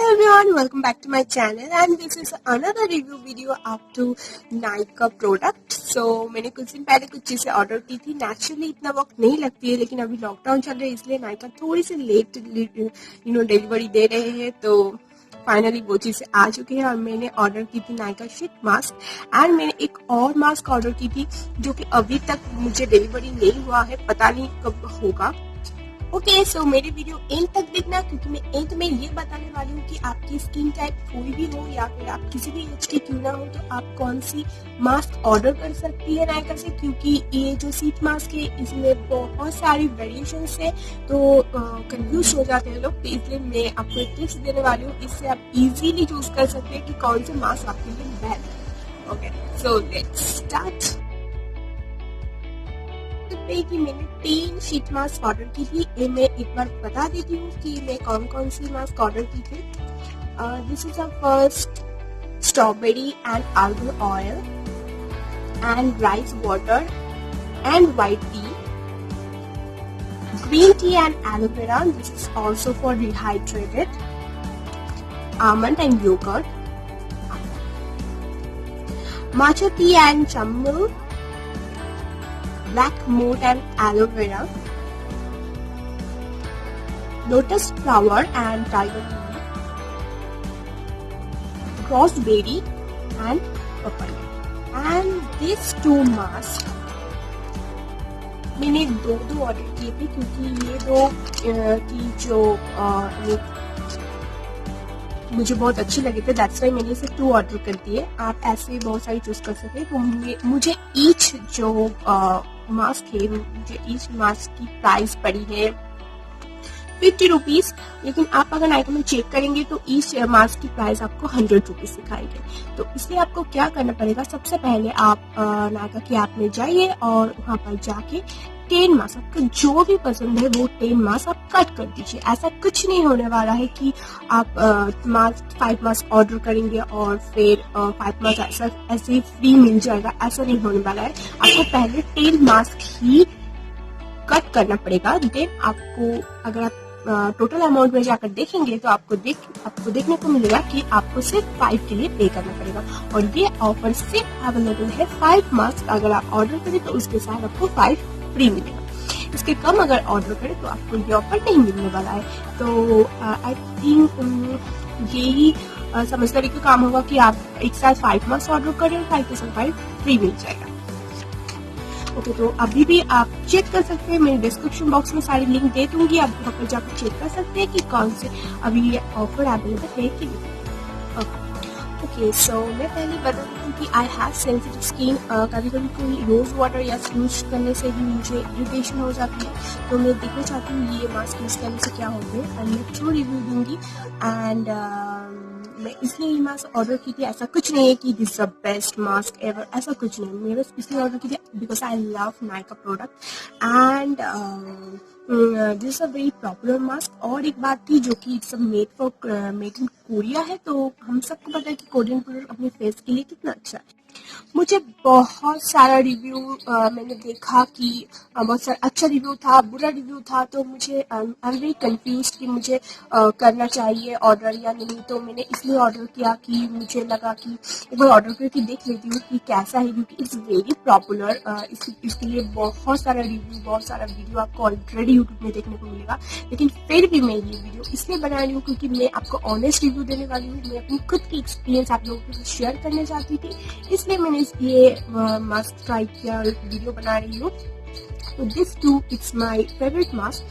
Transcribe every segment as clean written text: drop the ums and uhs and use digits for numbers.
everyone, welcome back to my channel and this is another review video up to Nykaa product. So मैंने कुछ दिन पहले कुछ चीज़ें ऑर्डर की थी. नेचुरली इतना वक्त नहीं लगती है, लेकिन अभी लॉकडाउन चल रहा है इसलिए Nykaa थोड़ी सी लेट डिलीवरी दे रहे हैं. तो फाइनली वो चीज़ें आ चुकी हैं और मैंने ऑर्डर की थी Nykaa शीट मास्क एंड मैंने एक और मास्क ऑर्डर की थी जो कि अभी तक मुझे डिलीवरी नहीं हुआ है, पता नहीं कब होगा. ओके, सो मेरी वीडियो एंड तक देखना क्योंकि मैं एंड में ये बताने वाली हूँ कि आपकी स्किन टाइप कोई भी हो या फिर आप किसी भी एज के क्यों ना हो तो आप कौन सी मास्क ऑर्डर कर सकती है Nykaa से, क्योंकि ये जो शीट मास्क है इसमें बहुत सारी वेरिएशंस है तो कंफ्यूज हो जाते हैं लोग. तो इसलिए मैं आपको एक टिप्स देने वाली हूँ, इससे आप इजीली चूज कर सकते हैं कि कौन से मास्क आपके लिए बेहतर है. Okay, so let's start. कि मैंने 3 शीट मास्क ऑर्डर की थी. ये मैं एक बार बता देती हूँ कि मैं कौन कौन सी मास्क ऑर्डर की थी. This is a first strawberry and almond oil and rice water and white T, green tea and aloe vera. This is also for dehydrated. Almond and yogurt. Matcha tea and chamomile. Black mold and aloe vera, lotus flower and tiger lily, raspberry and papaya. And these 2 masks मैंने दो order किए थे क्योंकि ये दो की जो मुझे बहुत अच्छे लगे थे. दैट्स वाई मैंने इसे 2 ऑर्डर कर दिए. आप ऐसे बहुत सारी चूज कर सकते हैं. तो मुझे ईच जो मास्क है, मुझे ईच मास्क की प्राइस पड़ी है 50 रुपीज. लेकिन आप अगर Nykaa में चेक करेंगे तो ईच मास्क की प्राइस आपको 100 रुपीज दिखाएंगे. तो इसलिए आपको क्या करना पड़ेगा, सबसे पहले आप Nykaa की ऐप में जाइए और वहां पर जाके 10 मास्क, आपको जो भी पसंद है वो 10 मास्क आप कट कर दीजिए. ऐसा कुछ नहीं होने वाला है कि आप 5 मास्क ऑर्डर करेंगे और फिर 5 मास्क ऐसे ही फ्री मिल जाएगा. ऐसा नहीं होने वाला है. आपको पहले 10 मास्क ही कट करना पड़ेगा. देन आपको अगर आप टोटल अमाउंट में जाकर देखेंगे तो आपको देखने को मिलेगा कि आपको सिर्फ 5 के लिए पे करना पड़ेगा. और ये ऑफर सिर्फ अवेलेबल है 5 मास्क. अगर आप ऑर्डर करें तो उसके साथ आपको 5 फ्री मिलेगा. इसके कम अगर ऑर्डर करें तो आपको ये ऑफर नहीं मिलने वाला है. तो आई थिंक यही समझदारी का काम होगा कि आप एक साथ 5 मास्क ऑर्डर करें, 5 के साथ 5 फ्री मिल जाएगा. ओके, तो अभी भी आप चेक कर सकते हैं. मैं डिस्क्रिप्शन बॉक्स में सारी लिंक दे दूंगी, आप वहाँ पर जाकर चेक कर सकते हैं कि कौन से अभी ये ऑफर अवेलेबल है कि नहीं. ओके, सो मैं पहले बता देती हूँ कि आई हैव सेंसिटिव स्किन. कभी कभी कोई रोज वाटर या यूज करने से भी मुझे इरिटेशन हो जाती है. तो मैं देखना चाहती हूँ ये मास्क यूज करने से क्या होता है एंड मैं ट्रू रिव्यू दूंगी. एंड मैं इसलिए ये मास्क ऑर्डर की थी. ऐसा कुछ नहीं है कि this is the best mask ever, ऐसा कुछ नहीं. मैं बस इसलिए ऑर्डर की थी because I love Nykaa product and this is a very popular mask. और एक बात थी जो कि इट्स मेड इन कोरिया है. तो हम सबको पता है कि कोरियन प्रोडक्ट अपने फेस के लिए कितना अच्छा है. मुझे बहुत सारा रिव्यू मैंने देखा कि बहुत सारा अच्छा रिव्यू था, बुरा रिव्यू था. तो मुझे आई एम वेरी कंफ्यूज कि मुझे करना चाहिए ऑर्डर या नहीं. तो मैंने इसलिए ऑर्डर किया कि मुझे लगा कि एक बार ऑर्डर करके देख लेती हूँ कि कैसा है, क्योंकि इट्स वेरी पॉपुलर. इसके लिए बहुत सारा रिव्यू, बहुत सारा वीडियो आपको ऑलरेडी यूट्यूब में देखने को मिलेगा. लेकिन फिर भी मैं ये वीडियो इसलिए बना रही हूँ क्योंकि मैं आपको ऑनेस्ट रिव्यू देने वाली हूँ. मैं अपनी खुद की एक्सपीरियंस आप लोगों के साथ शेयर करना चाहती थी, इसलिए मैंने ये मास्क ट्राई किया, वीडियो बना रही हूँ. तो this too it's my favourite mask.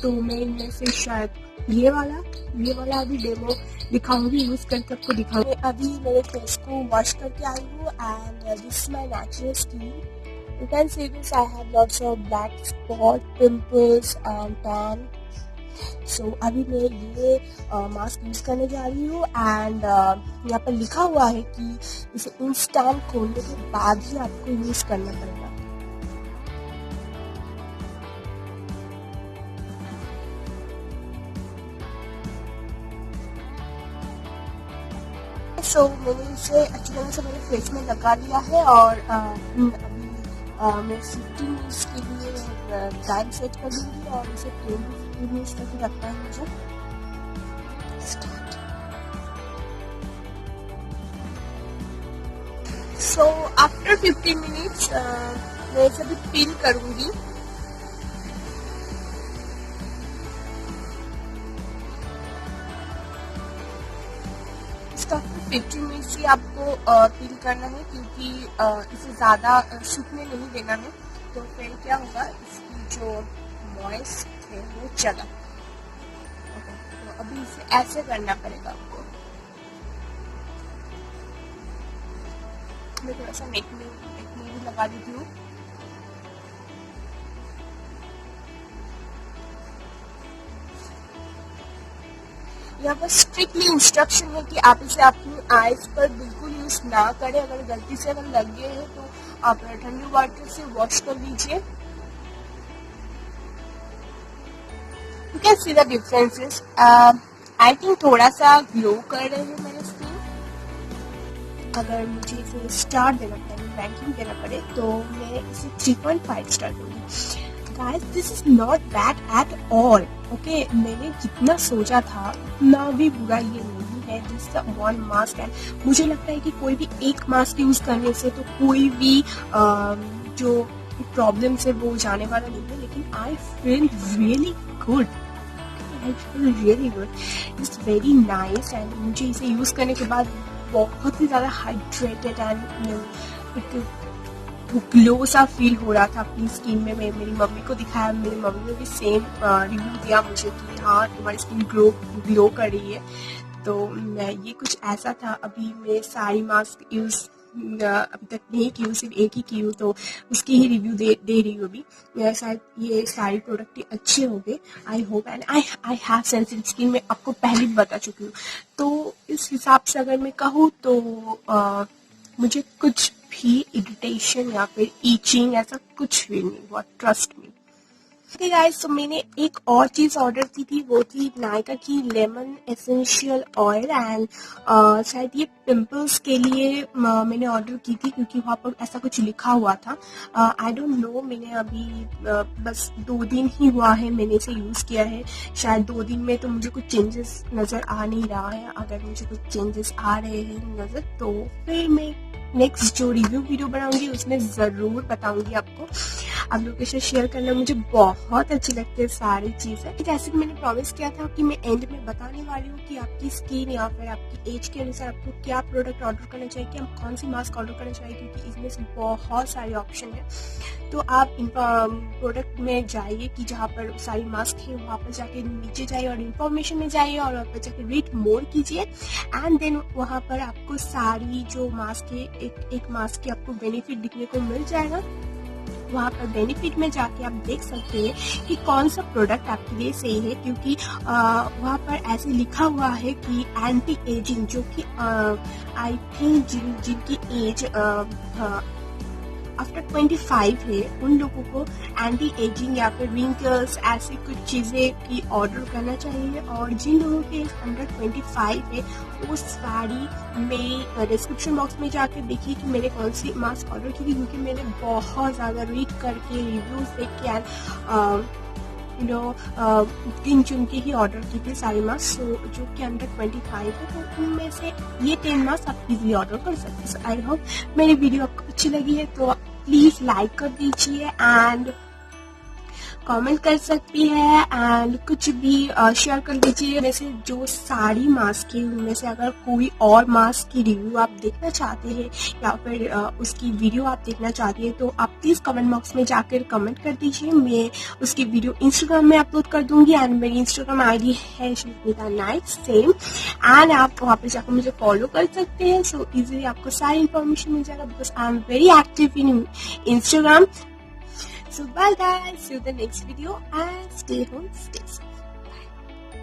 तो मैं इनमें से शायद ये वाला अभी डेमो दिखाऊंगी, यूज करके आपको दिखाऊंगी. अभी मेरे फेस को वॉश करके आई हूँ and this is my natural skin. You can see this, I have lots of black spot, pimples and tan. So अभी मैं ये मास्क यूज करने जा रही हूँ एंड यहाँ पर लिखा हुआ है कि इसे इंस्टेंट खोलने के बाद ही आपको यूज करना पड़ेगा. सो मैंने इसे अच्छी तरह से मेरे फेस में लगा लिया है और अभी मैं 15 मिनट्स के लिए टाइम सेट कर दूँगी और इसे 20 मिनट्स तक रखना है मुझे. सो आफ्टर 15 मिनट्स मैं इसे भी पील करूंगी। इसका 15 मिनट्स ही आपको पील करना है, क्योंकि इसे ज़्यादा सूखने नहीं देना है, तो फिर क्या होगा, इसकी जो मॉइस्ट है वो चला। तो अभी इसे ऐसे करना पड़ेगा आपको। मैं थोड़ा सा नेक में भी लगा देती हूँ। यहाँ पर स्ट्रिक्टली इंस्ट्रक्शन है कि आप इसे अपनी आईज पर बिल्कुल यूज ना करें। अगर गलती से अगर लग गए हैं तो आप ठंडे वाटर से वॉश कर लीजिए। You can see the differences. I think थोड़ा सा ग्लो कर रहे हैं मेरे स्किन। अगर मुझे इसे स्टार देना पड़े, रैंकिंग देना पड़े, तो मैं इसे 3.5 स्टार दूंगी। Guys, this is not bad at all. Okay, मैंने जितना सोचा था उतना भी बुरा ये नहीं है। This is one mask and मुझे लगता है कि कोई भी एक मास्क यूज करने से तो कोई भी जो प्रॉब्लम से वो जाने वाला नहीं है। लेकिन I feel really good. I feel really good, it's very nice and मुझे इसे यूज करने के बाद बहुत ही ज़्यादा हाइड्रेटेड एंड एक ग्लो सा फील हो रहा था अपनी स्किन में। मैं मेरी मम्मी को दिखाया, मेरी मम्मी ने भी सेम रिव्यू दिया मुझे कि हाँ, तुम्हारी स्किन ग्लो कर रही है। तो ये कुछ ऐसा था। अभी मैं सारी मास्क यूज़ अभी तक नहीं की हूँ, सिर्फ एक ही की हूँ, तो उसकी ही रिव्यू दे रही हूँ अभी। मेरा शायद ये सारी प्रोडक्ट अच्छे हो गए, I hope. And I have sensitive skin, मैं आपको पहले भी बता चुकी हूँ। तो इस हिसाब से अगर मैं कहूँ तो मुझे कुछ भी इरिटेशन या फिर ईचिंग ऐसा कुछ भी नहीं हुआ, ट्रस्ट मी। ओके गाइस, तो मैंने एक और चीज़ ऑर्डर की थी, वो थी नायका की लेमन एसेंशियल ऑयल। एंड शायद ये पिंपल्स के लिए मैंने ऑर्डर की थी, क्योंकि वहाँ पर ऐसा कुछ लिखा हुआ था। आई डोंट नो, मैंने अभी बस 2 दिन ही हुआ है मैंने इसे यूज़ किया है। शायद 2 दिन में तो मुझे कुछ चेंजेस नज़र आ नहीं रहा है। अगर मुझे कुछ चेंजेस आ रहे हैं नज़र, तो फिर मैं नेक्स्ट जो रिव्यू वीडियो बनाऊंगी उसमें ज़रूर बताऊंगी आपको। आप लोगों के साथ शेयर करना मुझे बहुत अच्छी लगती है सारी चीज़ें। जैसे कि मैंने प्रॉमिस किया था कि मैं एंड में बताने वाली हूँ कि आपकी स्किन या फिर आपकी एज के अनुसार आपको क्या प्रोडक्ट ऑर्डर करना चाहिए, कि हम कौन सी मास्क ऑर्डर करना चाहिए, क्योंकि इसमें से बहुत सारे ऑप्शन है। तो आप प्रोडक्ट में जाइए कि जहाँ पर सारी मास्क है, वहाँ पर जाके नीचे जाइए और इन्फॉर्मेशन में जाइए और वहाँ पर जाके रेट मोर कीजिए। एंड देन वहाँ पर आपको सारी जो मास्क है, एक मास्क की आपको बेनिफिट दिखने को मिल जाएगा। वहाँ पर बेनिफिट में जाके आप देख सकते हैं कि कौन सा प्रोडक्ट आपके लिए सही है, क्योंकि वहाँ पर ऐसे लिखा हुआ है कि एंटी एजिंग, जो कि आई थिंक जिनकी एज आफ्टर 25 है, उन लोगों को एंटी एजिंग या फिर रिंकल्स ऐसी कुछ चीज़ें की ऑर्डर करना चाहिए। और जिन लोगों के एज अंडर 25 है, वो सारी में डिस्क्रिप्शन बॉक्स में जाकर देखिए कि मैंने कौन सी मास्क ऑर्डर की थी, क्योंकि मैंने बहुत ज़्यादा रीड करके रिव्यूज़ देख के गिन चुन के ही ऑर्डर की थी सारी मास्क, जो कि अंडर 25 है। तो उनमें से ये 10 मास्क आप इजीली ऑर्डर कर सकते हैं। आई होप मेरी वीडियो आपको अच्छी लगी है, तो प्लीज़ लाइक कर दीजिए एंड कमेंट कर सकती है एंड कुछ भी शेयर कर दीजिए। वैसे जो सारी मास्क है उनमें से अगर कोई और मास्क की रिव्यू आप देखना चाहते हैं या फिर उसकी वीडियो आप देखना चाहती हैं, तो आप प्लीज़ कमेंट बॉक्स में जाकर कमेंट कर दीजिए। मैं उसकी वीडियो इंस्टाग्राम में अपलोड कर दूंगी एंड मेरी इंस्टाग्राम आईडी है श्वेता नाइक सेम, एंड आप वहाँ पर जाकर मुझे फॉलो कर सकते हैं। सो इजीली आपको सारी इन्फॉर्मेशन मिल जाएगा, because I am very active in Instagram. So bye guys, see you in the next video and stay home, stay safe.